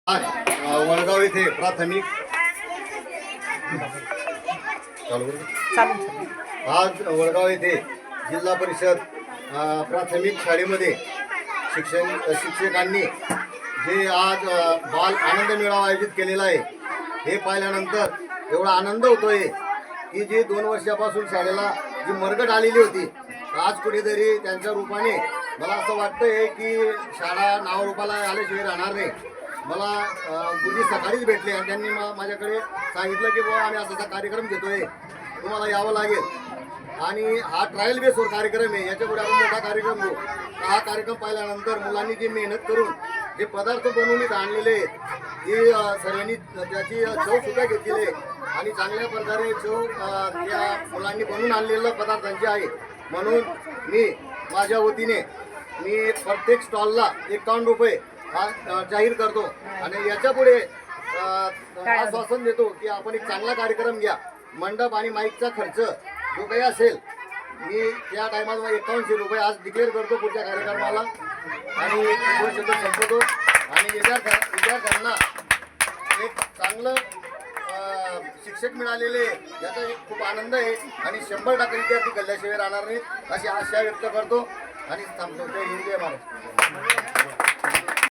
आज वडगाव येथे प्राथमिक आज वडगाव येथे जिल्हा परिषद प्राथमिक शाळेमध्ये शिक्षकांनी जे आज बाल आनंद मेळावा आयोजित केलेला आहे हे पाहिल्यानंतर एवढा आनंद होतोय की जी 2 वर्षापासून शाळेला जी मरगट आलेली होती आज कुठेतरी त्यांच्या रूपाने मला असं वाटतंय की शाळा नावरूपाला आल्याशिवाय राहणार नाही। मला गुरुजी सकाळीच भेटले आणि त्यांनी माझ्याकडे सांगितलं की बाबा आम्ही असा कार्यक्रम घेतोय, तुम्हाला यावं लागेल आणि हा ट्रायल बेसवर कार्यक्रम आहे, याच्यापुढे आपण मोठा कार्यक्रम घेऊ। हा कार्यक्रम पाहिल्यानंतर मुलांनी जी मेहनत करून जे पदार्थ बनवून आणलेले आहेत ही सर्वांनी त्याची चव सुद्धा घेतलेली आहे आणि चांगल्या प्रकारे चव त्या मुलांनी बनवून आणलेल्या पदार्थांची आहे। म्हणून मी माझ्या वतीने मी प्रत्येक स्टॉलला 51 रुपये हा जाहीर करतो आणि याच्या पुढे आश्वासन देतो की आपण एक चांगला कार्यक्रम घ्या। मंडप आणि माईकचा खर्च जो काही असेल मी त्या टायमाला 5100 रुपये आज डिक्लेअर करतो पुढच्या कार्यक्रमाला आणि संपवतो आणि विद्यार्थ्यांना एक चांगलं शिक्षक मिळालेले याचा एक खूप आनंद आहे आणि 100% विद्यार्थी गल्ल्याशिवाय राहणार नाही अशी आशा व्यक्त करतो आणि थांबतो। जय हिंद जय महाराष्ट्र।